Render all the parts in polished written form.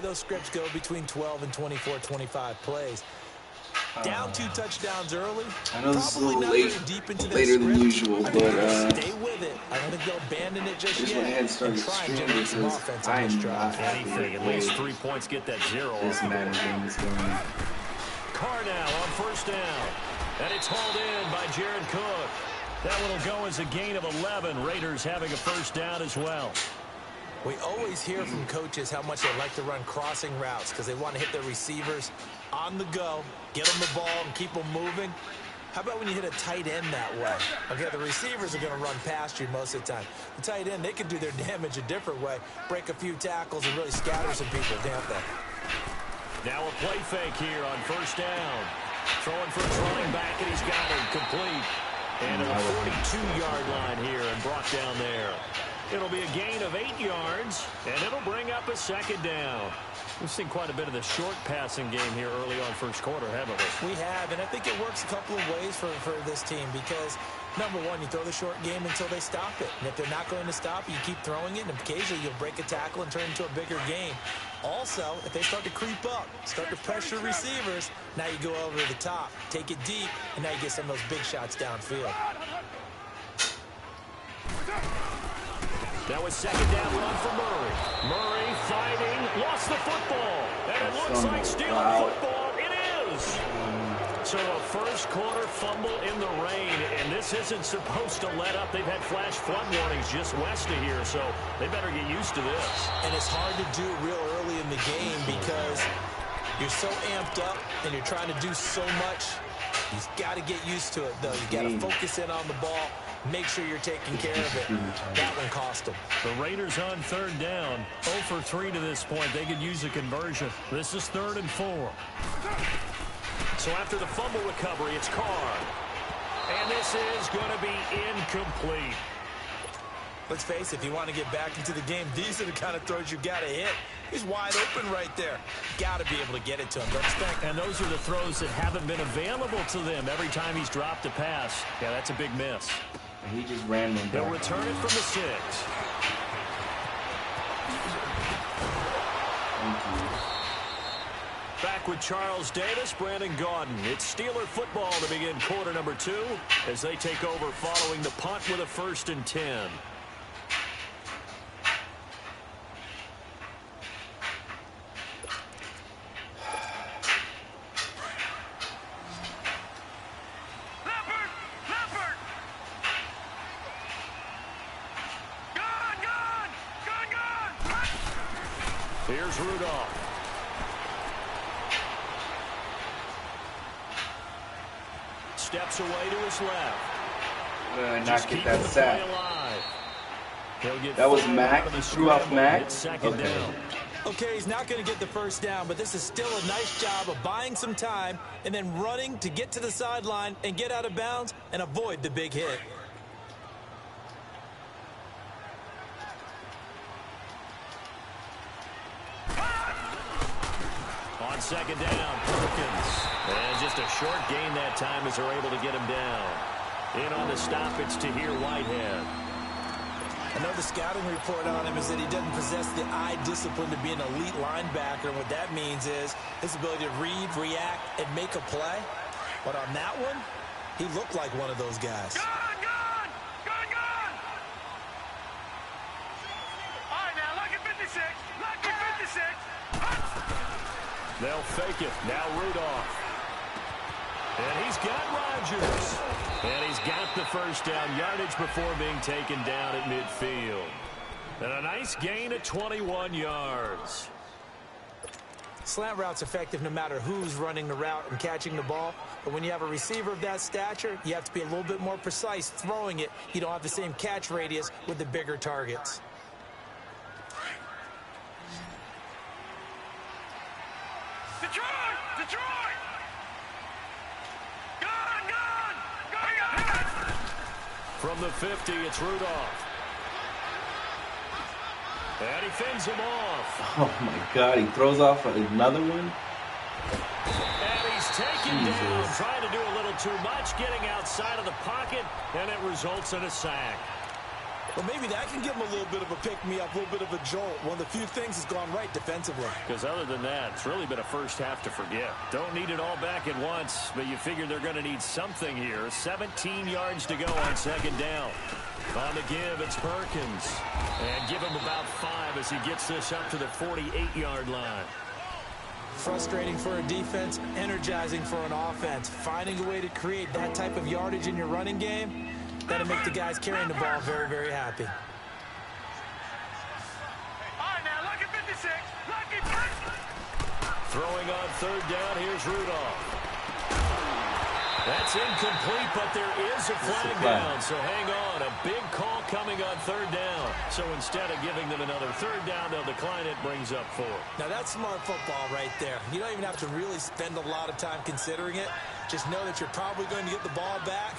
those scripts go between 12 and 24, 25 plays. Down 2 touchdowns early. I know this is a Probably little not late, very deep into their later than script. usual, I but think they'll stay with it. I don't think they'll abandon it just just yet. went ahead and started and try and streaming generate some because offense I on this am drive. not happy Anything, at with least 3 points, get that 0 this off. Madden game is going. Carr now on first down. And it's hauled in by Jared Cook. That one will go as a gain of 11. Raiders having a first down as well. We always hear from coaches how much they like to run crossing routes because they want to hit their receivers on the go, get them the ball, and keep them moving. How about when you hit a tight end that way? Okay, the receivers are going to run past you most of the time. The tight end, they can do their damage a different way, break a few tackles, and really scatter some people, can't they? Now a play fake here on first down. Throwing for his running back, and he's got him complete. And to the 42-yard line here and brought down there. It'll be a gain of 8 yards, and it'll bring up a second down. We've seen quite a bit of the short passing game here early on first quarter, haven't we? We have, and I think it works a couple of ways for this team because, number one, you throw the short game until they stop it. And if they're not going to stop it, you keep throwing it, and occasionally you'll break a tackle and turn it into a bigger game. Also, if they start to creep up, start to pressure receivers, now you go over the top, take it deep, and now you get some of those big shots downfield. That was second down run for Murray. Murray fighting, lost the football. And it looks like stealing football. It is. So a first quarter fumble in the rain, and this isn't supposed to let up. They've had flash flood warnings just west of here, so they better get used to this. And it's hard to do real early in the game because you're so amped up and you're trying to do so much. You've got to get used to it, though. You've got to focus in on the ball. Make sure you're taking care of it. That one cost them. The Raiders on third down. 0 for 3 to this point. They could use a conversion. This is 3rd and 4. So after the fumble recovery, it's Carr. And this is going to be incomplete. Let's face it, if you want to get back into the game, these are the kind of throws you got to hit. He's wide open right there. Got to be able to get it to him, don't you think? And those are the throws that haven't been available to them every time he's dropped a pass. Yeah, that's a big miss. And he just ran them back. They'll return it from the 6. Back with Charles Davis, Brandon Gaudin. It's Steeler football to begin quarter number 2 as they take over following the punt with a 1st and 10. Here's Rudolph. Steps away to his left. Not get that sack. That was Mack. Threw off Mack. Down. Okay, he's not going to get the first down, but this is still a nice job of buying some time and then running to get to the sideline and get out of bounds and avoid the big hit. On second down, Perkins. And just a short gain that time as they're able to get him down. In on the stop, it's Tahir Whitehead. I know the scouting report on him is that he doesn't possess the eye discipline to be an elite linebacker. And what that means is his ability to read, react, and make a play. But on that one, he looked like one of those guys. All right, now, look at 56. Look at 56. They'll fake it. Now Rudolph. And he's got Rodgers. And he's got the first down yardage before being taken down at midfield. And a nice gain of 21 yards. Slant route's effective no matter who's running the route and catching the ball. But when you have a receiver of that stature, you have to be a little bit more precise throwing it. You don't have the same catch radius with the bigger targets. Detroit! Detroit! From the 50, it's Rudolph. And he fends him off. Oh, my God. He throws off another one. And he's taken down, trying to do a little too much, getting outside of the pocket, and it results in a sack. Well, maybe that can give them a little bit of a pick-me-up, a little bit of a jolt. One of the few things that's gone right defensively. Because other than that, it's really been a first half to forget. Don't need it all back at once, but you figure they're going to need something here. 17 yards to go on second down. On the give, it's Perkins. And give him about 5 as he gets this up to the 48-yard line. Frustrating for a defense, energizing for an offense. Finding a way to create that type of yardage in your running game, that'll make the guys carrying the ball very, very happy. All right, now, look at 56. Look at 50. Throwing on third down, here's Rudolph. That's incomplete, but there is a flag down, so hang on. A big call coming on third down. So instead of giving them another third down, they'll decline it, brings up 4. Now, that's smart football right there. You don't even have to really spend a lot of time considering it. Just know that you're probably going to get the ball back.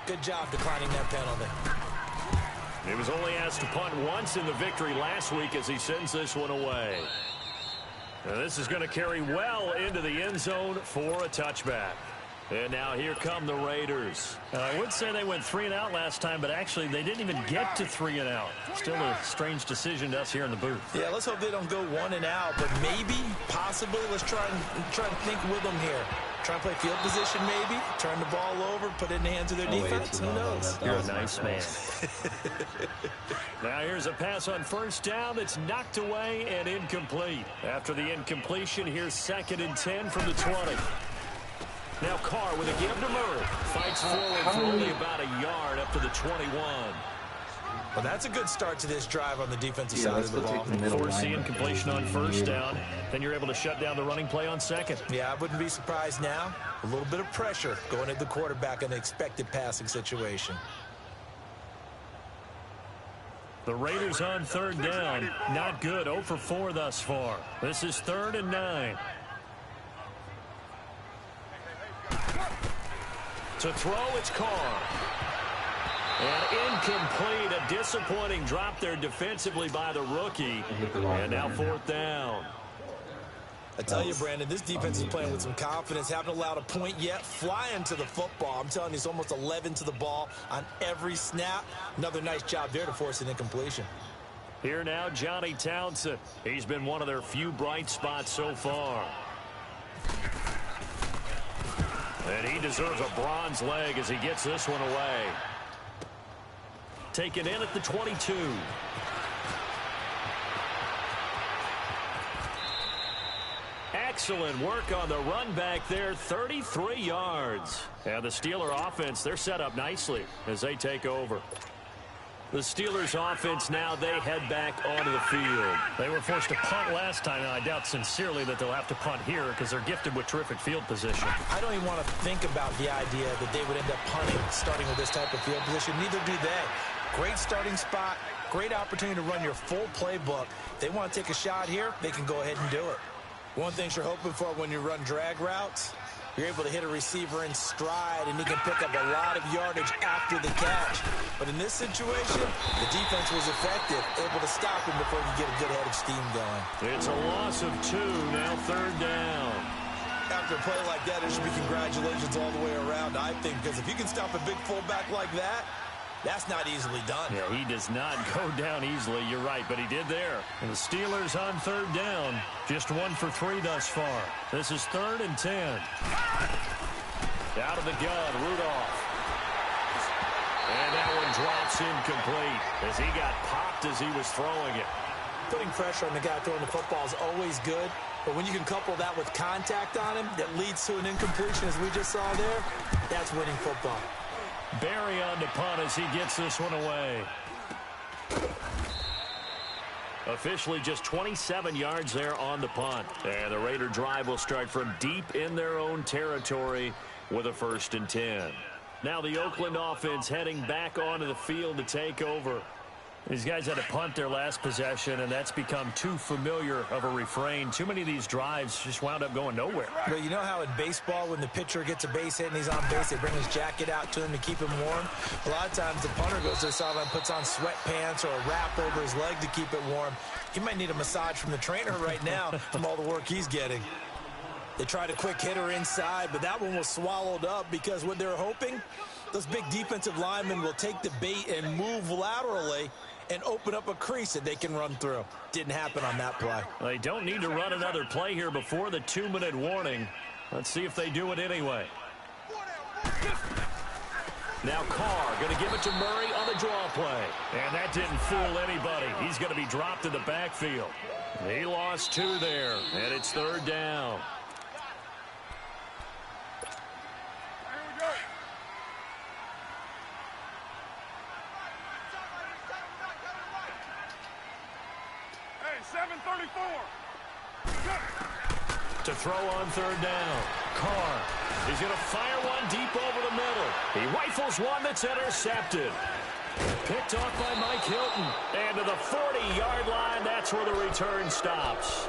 Good job declining that penalty. He was only asked to punt once in the victory last week as he sends this one away. Now this is going to carry well into the end zone for a touchback. And now here come the Raiders. I would say they went 3 and out last time, but actually they didn't even get to 3 and out. Still a strange decision to us here in the booth. Yeah, let's hope they don't go 1 and out, but maybe, possibly, let's try and think with them here. Try and play field position maybe, turn the ball over, put it in the hands of their defense. Who knows? You're a nice man. Now here's a pass on first down that's knocked away and incomplete. After the incompletion, here's 2nd and 10 from the 20. Now Carr with a give to Murray. Fights forward for only about a yard up to the 21. Well, that's a good start to this drive on the defensive side of the ball. Force the incompletion on first down. Then you're able to shut down the running play on second. Yeah, I wouldn't be surprised now. A little bit of pressure going at the quarterback in an expected passing situation. The Raiders on third down. Not good. 0 for 4 thus far. This is 3rd and 9. To throw, it's Carr. And incomplete. A disappointing drop there defensively by the rookie. And now 4th down. I tell you, Brandon, this defense is playing with some confidence. Haven't allowed a point yet. Flying to the football. I'm telling you, it's almost 11 to the ball on every snap. Another nice job there to force an incompletion. Here now, Johnny Townsend. He's been one of their few bright spots so far. And he deserves a bronze leg as he gets this one away. Taken in at the 22. Excellent work on the run back there, 33 yards. And the Steeler offense, they're set up nicely as they take over. The Steelers offense now, they head back onto the field. They were forced to punt last time, and I doubt sincerely that they'll have to punt here because they're gifted with terrific field position. I don't even want to think about the idea that they would end up punting starting with this type of field position. Neither do they. Great starting spot, great opportunity to run your full playbook. If they want to take a shot here, they can go ahead and do it. One thing you're hoping for when you run drag routes, you're able to hit a receiver in stride, and he can pick up a lot of yardage after the catch. But in this situation, the defense was effective, able to stop him before he get a good head of steam going. It's a loss of 2, now 3rd down. After a play like that, there should be congratulations all the way around, I think, because if you can stop a big fullback like that, that's not easily done. Yeah, he does not go down easily, you're right, but he did there. And the Steelers on 3rd down, just 1 for 3 thus far. This is 3rd and 10. Out of the gun, Rudolph. And that one drops incomplete as he got popped as he was throwing it. Putting pressure on the guy throwing the football is always good, but when you can couple that with contact on him that leads to an incompletion, as we just saw there, that's winning football. Barry on the punt as he gets this one away. Officially just 27 yards there on the punt. And the Raider drive will start from deep in their own territory with a 1st and 10. Now the Oakland offense heading back onto the field to take over. These guys had to punt their last possession, and that's become too familiar of a refrain. Too many of these drives just wound up going nowhere. But you know how in baseball, when the pitcher gets a base hit and he's on base, they bring his jacket out to him to keep him warm? A lot of times the punter goes to the sideline, puts on sweatpants or a wrap over his leg to keep it warm. He might need a massage from the trainer right now from all the work he's getting. They tried a quick hitter inside, but that one was swallowed up because what they were hoping Those big defensive linemen will take the bait and move laterally and open up a crease that they can run through. Didn't happen on that play. They don't need to run another play here before the 2-minute warning. Let's see if they do it anyway. Now Carr going to give it to Murray on the draw play. And that didn't fool anybody. He's going to be dropped in the backfield. He lost 2 there, and it's 3rd down. To throw on 3rd down. Carr. He's going to fire one deep over the middle. He rifles one that's intercepted. Picked off by Mike Hilton. And to the 40-yard line, that's where the return stops.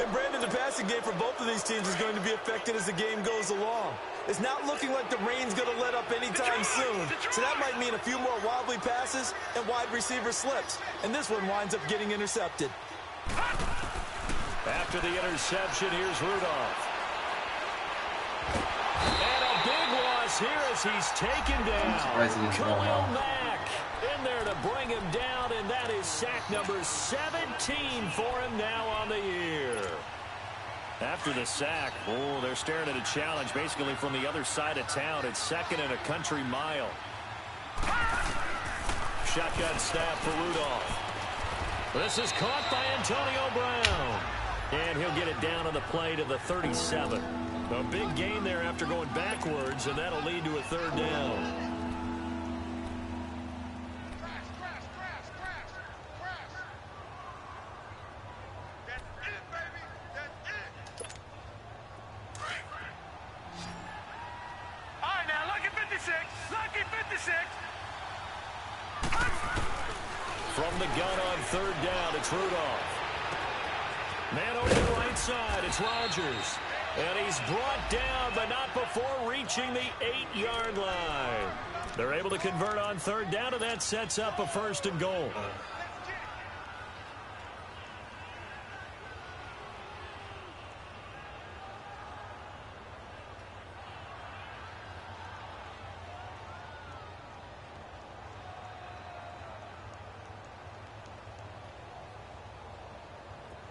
And Brandon, the passing game for both of these teams is going to be affected as the game goes along. It's not looking like the rain's going to let up anytime soon. So that might mean a few more wobbly passes and wide receiver slips. And this one winds up getting intercepted. After the interception, here's Rudolph. And a big loss here as he's taken down. Khalil Mack in there to bring him down, and that is sack number 17 for him now on the year. After the sack, they're staring at a challenge basically from the other side of town. It's 2nd and a country mile. Shotgun snap for Rudolph. This is caught by Antonio Brown. And he'll get it down on the play to the 37. A big gain there after going backwards, and that'll lead to a 3rd down. From the gun on 3rd down, it's Rudolph. Man over the right side, it's Rodgers. And he's brought down, but not before reaching the 8-yard line. They're able to convert on 3rd down, and that sets up a 1st and goal.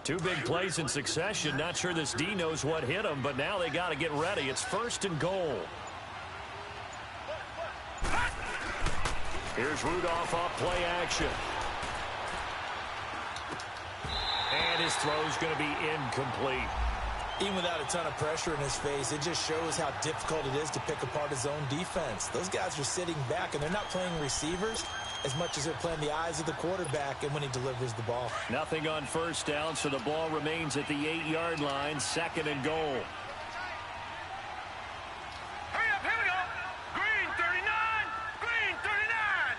Two big plays in succession. Not sure this D knows what hit him, but now they got to get ready. It's 1st and goal. Here's Rudolph off play action. And his throw's going to be incomplete. Even without a ton of pressure in his face, it just shows how difficult it is to pick apart his own defense. Those guys are sitting back, and they're not playing receivers as much as they're playing the eyes of the quarterback and when he delivers the ball. Nothing on 1st down, so the ball remains at the 8-yard line, 2nd and goal. Hurry up, here we go. Green 39, green 39.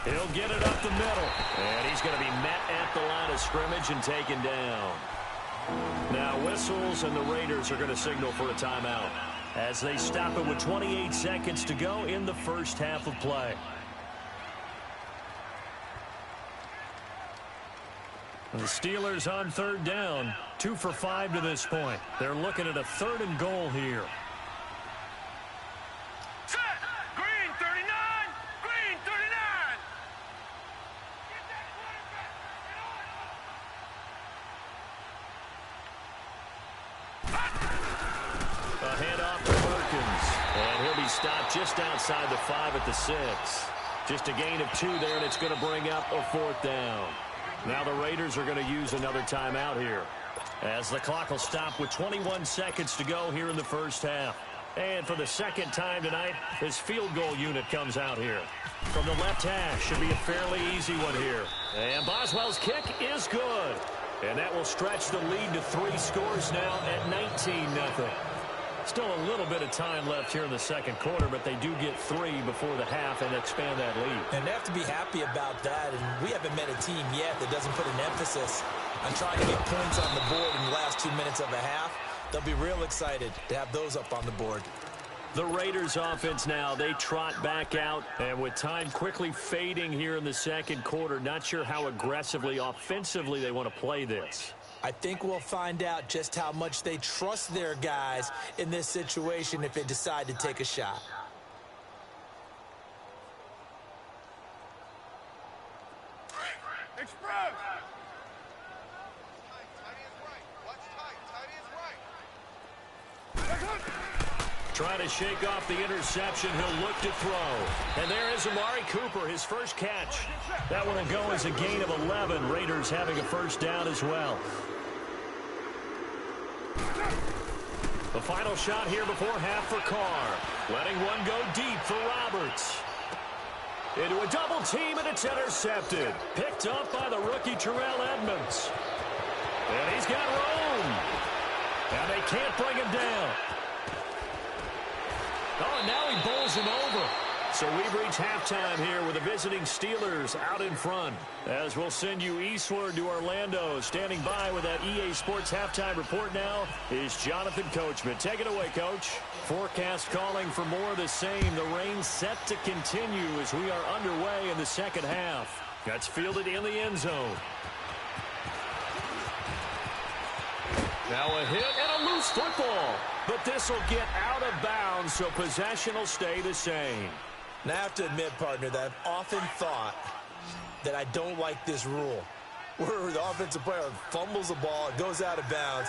He'll get it up the middle, and he's going to be met at the line of scrimmage and taken down. Now whistles, and the Raiders are going to signal for a timeout as they stop it with 28 seconds to go in the 1st half of play. The Steelers on 3rd down, 2 for 5 to this point. They're looking at a 3rd and goal here. Set. Green 39, green 39. A handoff to Perkins, and he'll be stopped just outside the 5 at the 6. Just a gain of 2 there, and it's going to bring up a 4th down. Now the Raiders are going to use another timeout here, as the clock will stop with 21 seconds to go here in the 1st half. And for the 2nd time tonight, his field goal unit comes out here. From the left hash, should be a fairly easy one here. And Boswell's kick is good. And that will stretch the lead to 3 scores now at 19-0. Still a little bit of time left here in the 2nd quarter, but they do get 3 before the half and expand that lead. And they have to be happy about that. And we haven't met a team yet that doesn't put an emphasis on trying to get points on the board in the last 2 minutes of a half. They'll be real excited to have those up on the board. The Raiders offense now, they trot back out, and with time quickly fading here in the 2nd quarter, not sure how aggressively, offensively they want to play this. I think we'll find out just how much they trust their guys in this situation if they decide to take a shot. Express! Trying to shake off the interception. He'll look to throw. And there is Amari Cooper, his first catch. That one will go as a gain of 11. Raiders having a first down as well. The final shot here before half for Carr. Letting one go deep for Roberts. Into a double team, and it's intercepted. Picked up by the rookie Terrell Edmonds. And he's got room. And they can't bring him down. Oh, and now he bowls him over. So we've reached halftime here with the visiting Steelers out in front. As we'll send you eastward to Orlando. Standing by with that EA Sports halftime report now is Jonathan Coachman. Take it away, Coach. Forecast calling for more of the same. The rain set to continue as we are underway in the second half. That's fielded in the end zone. Now a hit and a loose football. But this will get out of bounds, so possession will stay the same. Now, I have to admit, partner, that I've often thought that I don't like this rule, where the offensive player fumbles the ball, it goes out of bounds,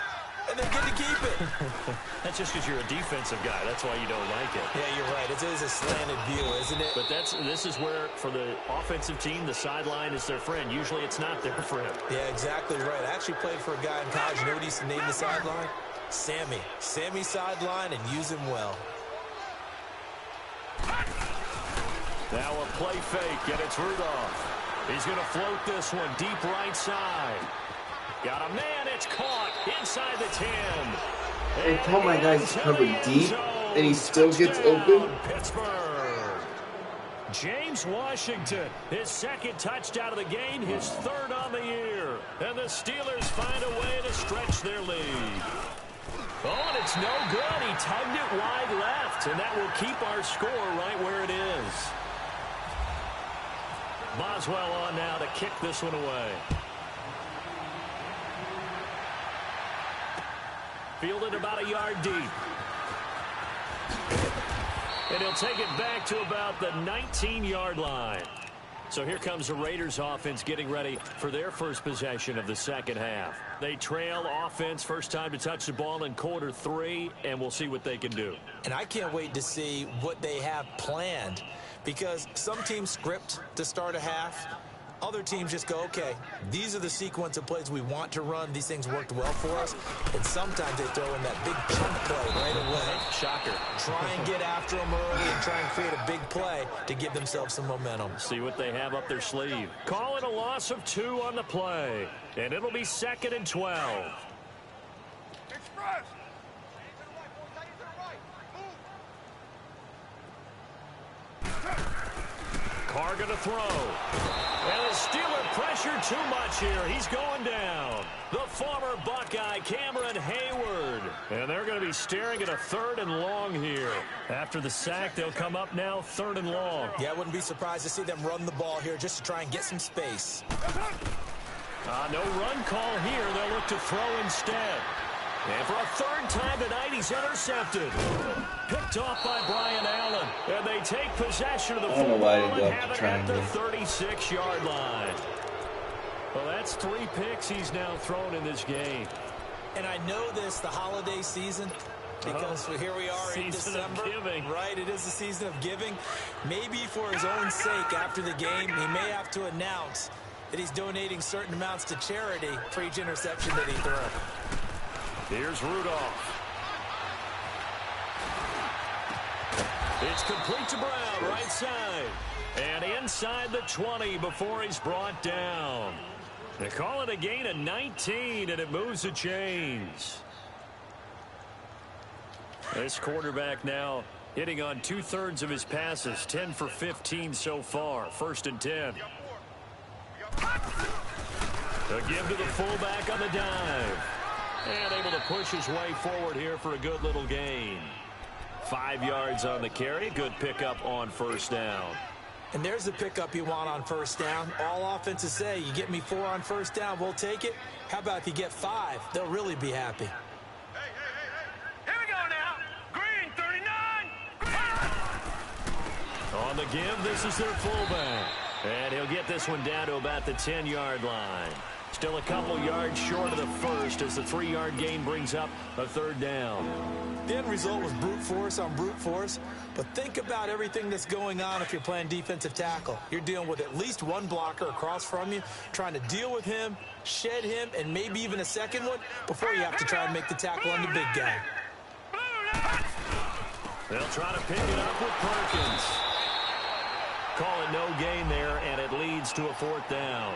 and they get to keep it. That's just because you're a defensive guy. That's why you don't like it. Yeah, you're right. It is a slanted view, isn't it? But this is where, for the offensive team, the sideline is their friend. Usually it's not their friend. Yeah, exactly right. I actually played for a guy in college. You know what he used to name the sideline? Sammy. Sammy sideline, and use him well. Now a play fake, and it's Rudolph. He's going to float this one deep right side. Got a man, it's caught inside the 10. I tell my guys to cover deep, and he still gets open. Pittsburgh. James Washington, his second touchdown of the game, his third on the year. And the Steelers find a way to stretch their lead. Oh, and it's no good. He tugged it wide left, and that will keep our score right where it is. Boswell on now to kick this one away. Fielded about a yard deep. And he'll take it back to about the 19-yard line. So here comes the Raiders offense getting ready for their first possession of the second half. They trail offense, first time to touch the ball in quarter 3, and we'll see what they can do. And I can't wait to see what they have planned, because some teams script to start a half. Other teams just go, okay, these are the sequence of plays we want to run. These things worked well for us. And sometimes they throw in that big chunk play right away. Shocker. Try and get after them early and try and create a big play to give themselves some momentum. See what they have up their sleeve. Call it a loss of 2 on the play. And it'll be 2nd and 12. Express! Carr going to throw. And the Steeler pressure too much here. He's going down. The former Buckeye, Cameron Hayward. And they're going to be staring at a 3rd and long here. After the sack, they'll come up now 3rd and long. Yeah, I wouldn't be surprised to see them run the ball here just to try and get some space. No run call here. They'll look to throw instead. And for a 3rd time tonight, he's intercepted. Picked off by Brian Allen. And they take possession of the football and have it at the 36-yard line. Well, that's 3 picks he's now thrown in this game. And I know this, the holiday season, because here we are in December. Right, it is the season of giving. Maybe for his own sake after the game, he may have to announce that he's donating certain amounts to charity for each interception that he throws. Here's Rudolph. It's complete to Brown, right side. And inside the 20 before he's brought down. They call it a gain of 19, and it moves the chains. This quarterback now hitting on 2/3 of his passes, 10 for 15 so far. 1st and 10. A give to the fullback on the dive. And able to push his way forward here for a good little gain. 5 yards on the carry. Good pickup on 1st down. And there's the pickup you want on first down. All offenses say, you get me 4 on first down, we'll take it. How about if you get 5? They'll really be happy. Here we go now. Green, 39. On the give, this is their fullback. And he'll get this one down to about the 10-yard line. Still a couple yards short of the first as the 3-yard gain brings up a third down. The end result was brute force on brute force, but think about everything that's going on if you're playing defensive tackle. You're dealing with at least one blocker across from you, trying to deal with him, shed him, and maybe even a second one before you have to try and make the tackle on the big guy. They'll try to pick it up with Perkins. Call it no gain there, and it leads to a 4th down.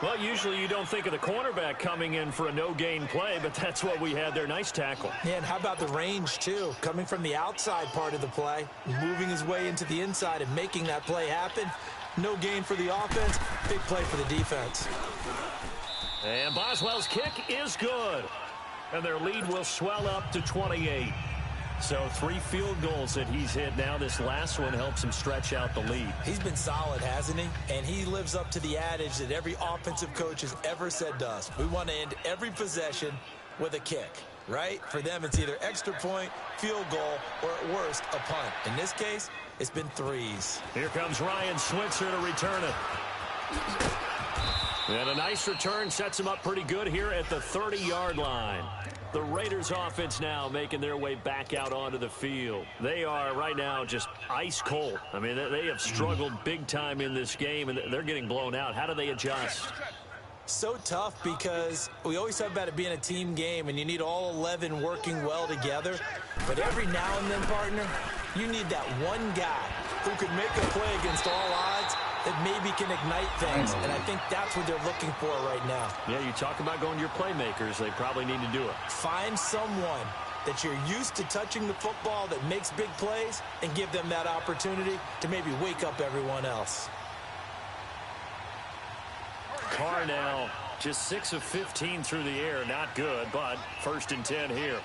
Well, usually you don't think of the cornerback coming in for a no-gain play, but that's what we had there. Nice tackle. Yeah, and how about the range, too? Coming from the outside part of the play, moving his way into the inside and making that play happen. No gain for the offense, big play for the defense. And Boswell's kick is good. And their lead will swell up to 28. So 3 field goals that he's hit now. This last one helps him stretch out the lead. He's been solid, hasn't he? And he lives up to the adage that every offensive coach has ever said to us. We want to end every possession with a kick, right? For them, it's either extra point, field goal, or at worst, a punt. In this case, it's been 3s. Here comes Ryan Switzer to return it. And a nice return sets him up pretty good here at the 30-yard line. The Raiders offense now making their way back out onto the field. They are right now just ice cold. I mean, they have struggled big time in this game, and they're getting blown out. How do they adjust? So tough because we always talk about it being a team game, and you need all 11 working well together. But every now and then, partner, you need that one guy who can make a play against all odds that maybe can ignite things, and I think that's what they're looking for right now. Yeah, you talk about going to your playmakers. They probably need to do it. Find someone that you're used to touching the football that makes big plays and give them that opportunity to maybe wake up everyone else. Carr now just 6 of 15 through the air. Not good, but 1st and 10 here.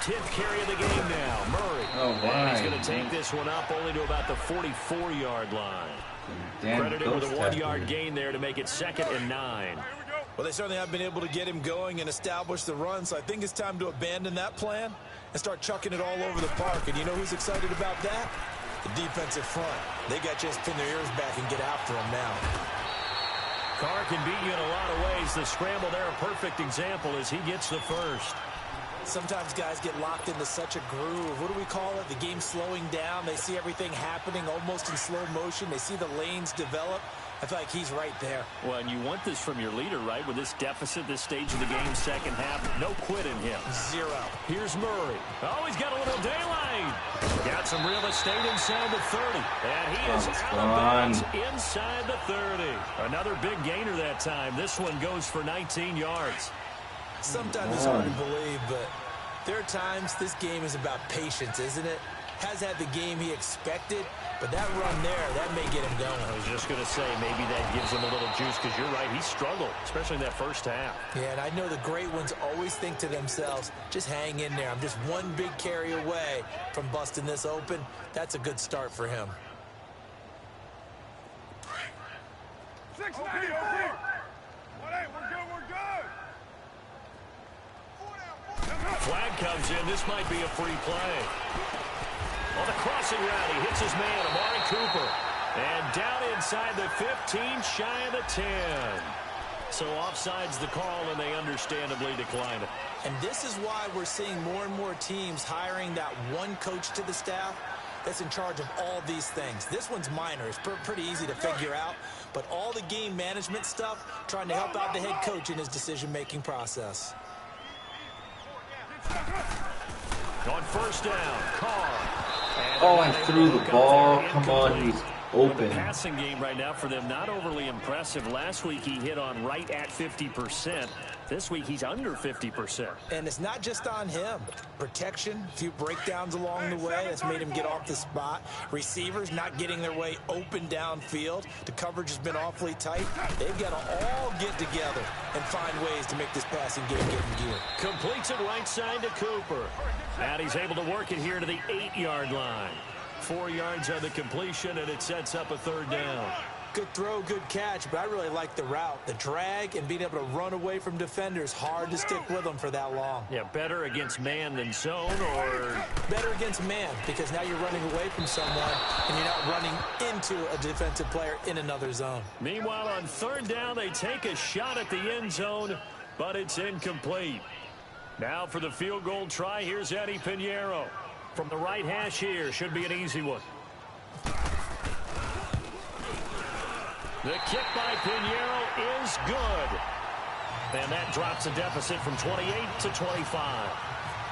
10th carry of the game now. Murray. Oh, wow. And he's going to take this one up only to about the 44-yard line. Credited with a 1-yard gain there to make it 2nd and 9. Well, they certainly have been able to get him going and establish the run, so I think it's time to abandon that plan and start chucking it all over the park. And you know who's excited about that? The defensive front. They got a chance to pin their ears back and get after him now. Carr can beat you in a lot of ways. The scramble there, a perfect example as he gets the first. Sometimes guys get locked into such a groove. What do we call it? The game slowing down. They see everything happening almost in slow motion. They see the lanes develop. I feel like he's right there. Well, and you want this from your leader, right? With this deficit, this stage of the game, second half, no quit in him. 0. Here's Murray. Oh, he's got a little daylight. Got some real estate inside the 30. And he is out of bounds inside the 30. Another big gainer that time. This one goes for 19 yards. Sometimes it's hard to believe, but there are times this game is about patience, isn't it? Has had the game he expected, but that run there, that may get him going. I was just going to say, maybe that gives him a little juice, because you're right, he struggled, especially in that first half. Yeah, and I know the great ones always think to themselves, just hang in there. I'm just one big carry away from busting this open. That's a good start for him. 694. We're good. Flag comes in. This might be a free play. On the crossing route, he hits his man, Amari Cooper. And down inside the 15, shy of the 10. So offside's the call, and they understandably decline it. And this is why we're seeing more and more teams hiring that one coach to the staff that's in charge of all these things. This one's minor. It's pretty easy to figure out. But all the game management stuff, trying to help out the head coach in his decision-making process. On first down, Carr. Oh, I threw the ball. Come on, he's open. The passing game right now for them, not overly impressive. Last week he hit on right at 50%. This week, he's under 50%. And it's not just on him. Protection, a few breakdowns along the way that's made him get off the spot. Receivers not getting their way open downfield. The coverage has been awfully tight. They've got to all get together and find ways to make this passing game get in gear. Completes it right side to Cooper. And he's able to work it here to the 8-yard line. 4 yards on the completion, and it sets up a third down. Good throw, good catch, but I really like the route. The drag and being able to run away from defenders, hard to stick with them for that long. Yeah, better against man than zone, or better against man, because now you're running away from someone and you're not running into a defensive player in another zone. Meanwhile, on third down, they take a shot at the end zone, but it's incomplete. Now for the field goal try, here's Eddie Pinheiro. From the right hash here, should be an easy one. The kick by Pinheiro is good. And that drops a deficit from 28 to 25.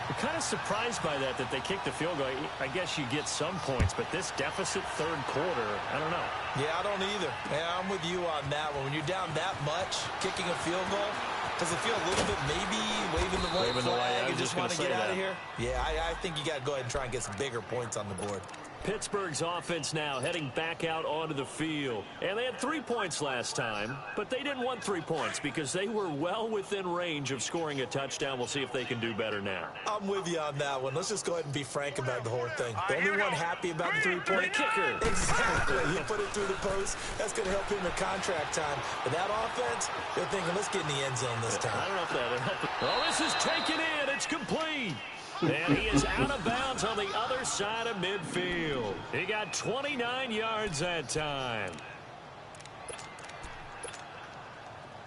I'm kind of surprised by that they kicked the field goal. I guess you get some points, but this deficit third quarter, I don't know. Yeah, I don't either. Yeah, I'm with you on that one. When you're down that much, kicking a field goal, does it feel a little bit maybe waving the white flag and just want to get out of here? Yeah, I think you got to go ahead and try and get some bigger points on the board. Pittsburgh's offense now heading back out onto the field. And they had 3 points last time, but they didn't want 3 points because they were well within range of scoring a touchdown. We'll see if they can do better now. I'm with you on that one. Let's just go ahead and be frank about the whole thing. The only one happy about the 3-point kicker. Exactly. You put it through the post. That's going to help him in contract time. But that offense, they're thinking, let's get in the end zone this time. I don't know if that'll help. Oh, this is taken in. It's complete. And he is out of bounds on the other side of midfield. He got 29 yards that time.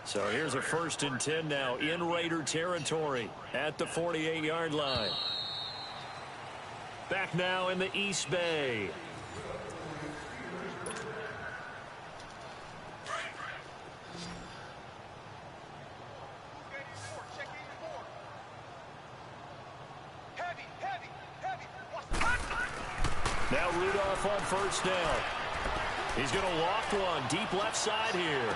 So here's a 1st and 10 now in Raider territory at the 48-yard line. Back now in the East Bay. Now Rudolph on first down. He's going to loft one deep left side here.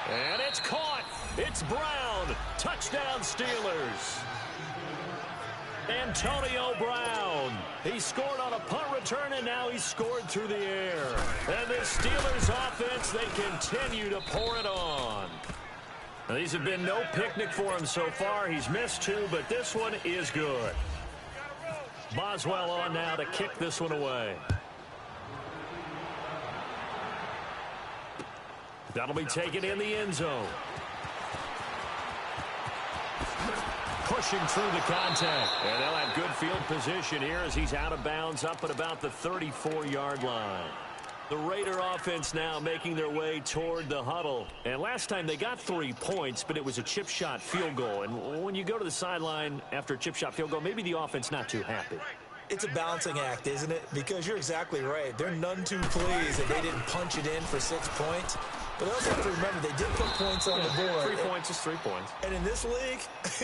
And it's caught. It's Brown. Touchdown Steelers. Antonio Brown. He scored on a punt return, and now he's scored through the air. And the Steelers offense, they continue to pour it on. Now, these have been no picnic for him so far. He's missed 2, but this one is good. Boswell on now to kick this one away. That'll be taken in the end zone. Pushing through the contact. And they'll have good field position here as he's out of bounds up at about the 34-yard line. The Raider offense now making their way toward the huddle. And last time they got 3 points, but it was a chip shot field goal. And when you go to the sideline after a chip shot field goal, maybe the offense not too happy. It's a balancing act, isn't it? Because you're exactly right. They're none too pleased that they didn't punch it in for 6 points. But they also have to remember they did put points on the board. 3 points is 3 points. And in this league,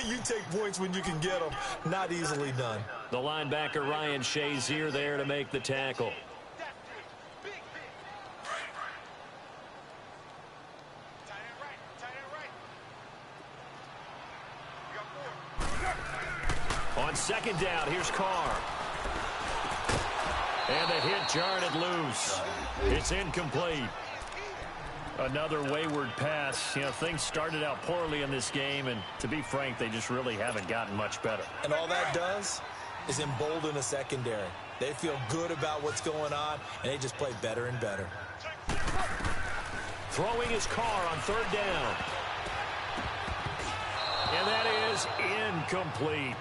you take points when you can get them. Not easily done. The linebacker Ryan Shazier there to make the tackle. On second down, here's Carr. And the hit jarred it loose. It's incomplete. Another wayward pass. You know, things started out poorly in this game, and to be frank, they just really haven't gotten much better. And all that does is embolden a secondary. They feel good about what's going on, and they just play better and better. Throwing his Carr on third down. And that is incomplete.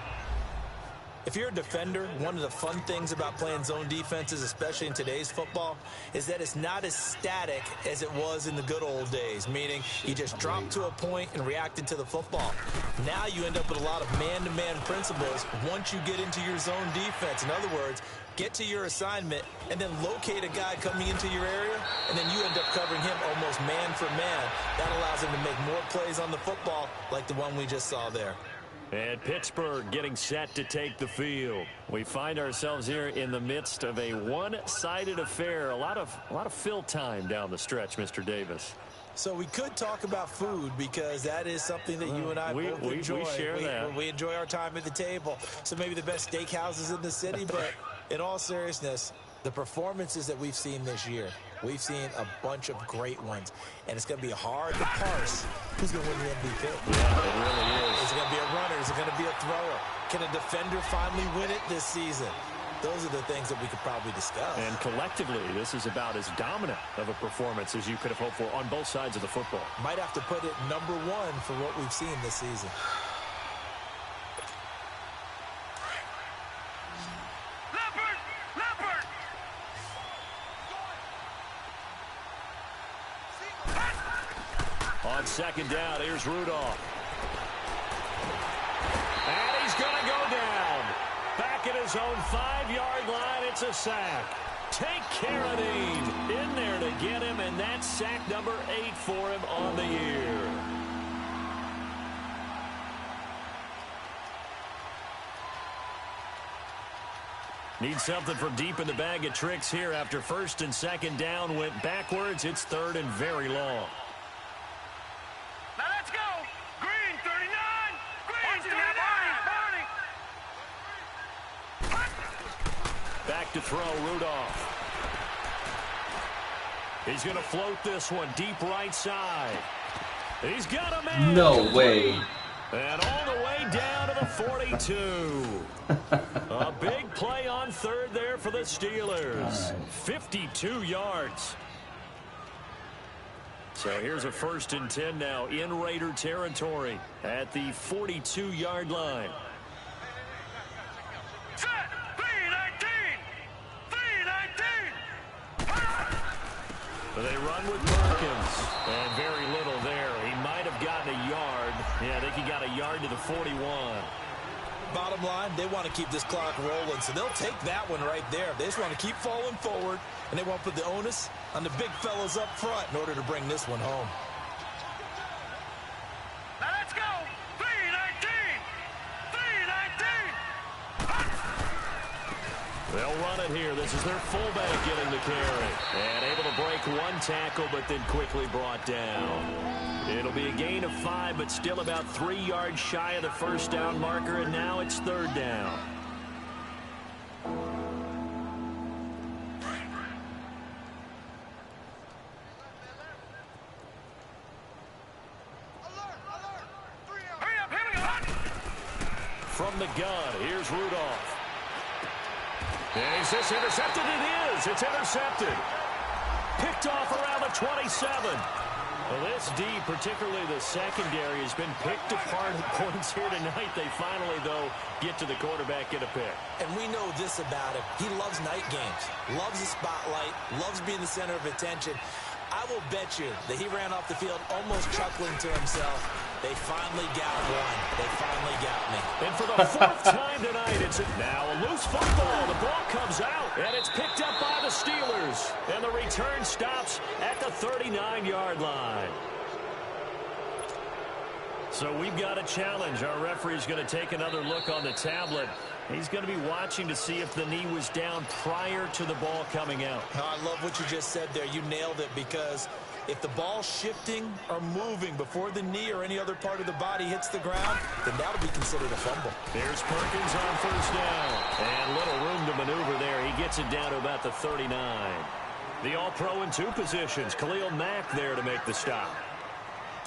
If you're a defender, one of the fun things about playing zone defenses, especially in today's football, is that it's not as static as it was in the good old days, meaning you just drop to a point and reacted to the football. Now you end up with a lot of man-to-man principles once you get into your zone defense. In other words, get to your assignment and then locate a guy coming into your area, and then you end up covering him almost man for man. That allows him to make more plays on the football like the one we just saw there. And Pittsburgh getting set to take the field. We find ourselves here in the midst of a one-sided affair. A lot of fill time down the stretch, Mr. Davis. So we could talk about food because that is something that you and I both enjoy. We share that. We enjoy our time at the table. So maybe the best steakhouses in the city, but in all seriousness, the performances that we've seen this year, we've seen a bunch of great ones. And it's going to be hard to parse who's going to win the MVP. Yeah, it really is. Is it going to be a runner? Is it going to be a thrower? Can a defender finally win it this season? Those are the things that we could probably discuss. And collectively, this is about as dominant of a performance as you could have hoped for on both sides of the football. Might have to put it number one for what we've seen this season. On second down, here's Rudolph. And he's going to go down. Back at his own 5-yard line, it's a sack. Take care of Dean. In there to get him, and that's sack number 8 for him on the year. Need something from deep in the bag of tricks here after first and second down went backwards. It's third and very long. Now let's go. Green 39. Green 39. Back to throw, Rudolph. He's going to float this one deep right side. He's got a man. No way. And all the way down to the 42. A big play on third there for the Steelers. 52 yards. So here's a 1st and 10 now in Raider territory at the 42-yard line. Set. 319. 319. They run with Perkins. And very little there. He might have gotten a yard. Yeah, I think he got a yard to the 41. Bottom line, they want to keep this clock rolling, so they'll take that one right there. They just want to keep falling forward, and they want to put the onus on the big fellas up front in order to bring this one home. Now let's go. 319. 319. They'll run it here. This is their fullback getting the carry. And able to break one tackle, but then quickly brought down. It'll be a gain of 5, but still about 3 yards shy of the first down marker, and now it's third down. From the gun, here's Rudolph. And is this intercepted? It is. It's intercepted. Picked off around the 27. Well, this D, particularly the secondary, has been picked apart at points here tonight. They finally, though, get to the quarterback, get a pick. And we know this about him. He loves night games, loves the spotlight, loves being the center of attention. I will bet you that he ran off the field almost chuckling to himself. They finally got one. They finally got me. And for the 4th time tonight, it's now a loose football. The ball comes out, and it's picked up by the Steelers. And the return stops at the 39-yard line. So we've got a challenge. Our referee's going to take another look on the tablet. He's going to be watching to see if the knee was down prior to the ball coming out. I love what you just said there. You nailed it, because if the ball's shifting or moving before the knee or any other part of the body hits the ground, then that'll be considered a fumble. There's Perkins on first down. And little room to maneuver there. He gets it down to about the 39. The All-Pro in 2 positions. Khalil Mack there to make the stop.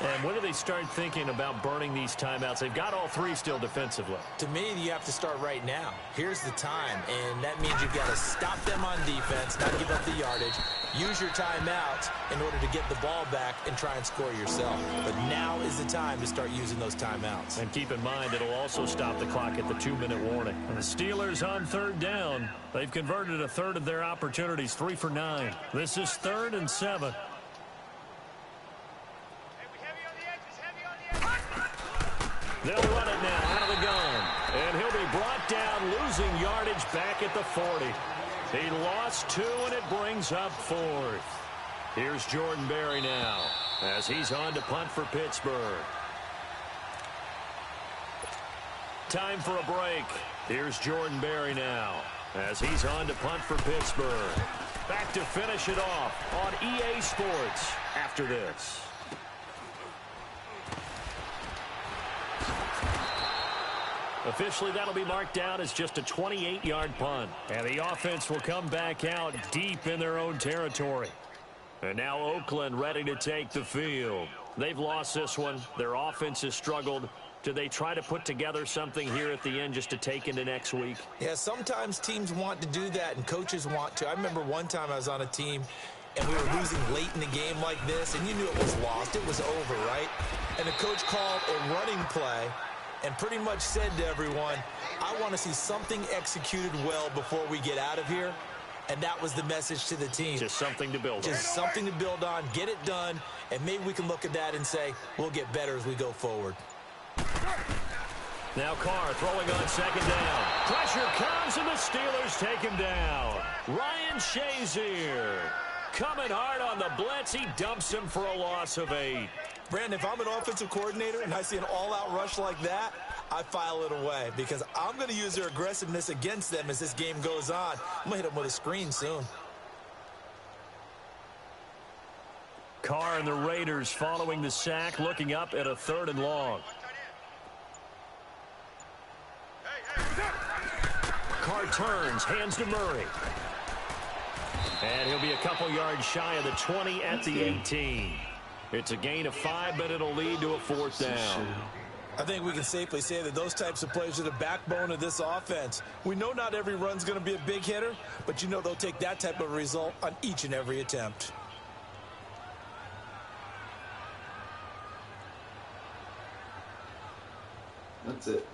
And when do they start thinking about burning these timeouts? They've got all 3 still defensively. To me, you have to start right now. Here's the time, and that means you've got to stop them on defense, not give up the yardage, use your timeouts in order to get the ball back and try and score yourself. But now is the time to start using those timeouts. And keep in mind, it'll also stop the clock at the 2-minute warning. And the Steelers on third down. They've converted a third of their opportunities, 3 for 9. This is 3rd and 7. They'll run it now out of the gun. And he'll be brought down, losing yardage back at the 40. He lost 2, and it brings up 4th. Here's Jordan Berry now as he's on to punt for Pittsburgh. Time for a break. Here's Jordan Berry now as he's on to punt for Pittsburgh. Back to finish it off on EA Sports after this. Officially, that'll be marked down as just a 28-yard punt. And the offense will come back out deep in their own territory. And now Oakland ready to take the field. They've lost this one. Their offense has struggled. Do they try to put together something here at the end just to take into next week? Yeah, sometimes teams want to do that, and coaches want to. I remember one time I was on a team, and we were losing late in the game like this, and you knew it was lost. It was over, right? And the coach called a running play and pretty much said to everyone, I want to see something executed well before we get out of here. And that was the message to the team. Just something to build on. Just something to build on, get it done, and maybe we can look at that and say, we'll get better as we go forward. Now Carr throwing on second down. Pressure comes, and the Steelers take him down. Ryan Shazier coming hard on the blitz. He dumps him for a loss of 8. Brandon, if I'm an offensive coordinator and I see an all-out rush like that, I file it away because I'm going to use their aggressiveness against them as this game goes on. I'm going to hit them with a screen soon. Carr and the Raiders following the sack, looking up at a 3rd and long. Carr turns, hands to Murray. And he'll be a couple yards shy of the 20 at the 18. It's a gain of 5, but it'll lead to a 4th down. I think we can safely say that those types of plays are the backbone of this offense. We know not every run's going to be a big hitter, but you know they'll take that type of result on each and every attempt. That's it.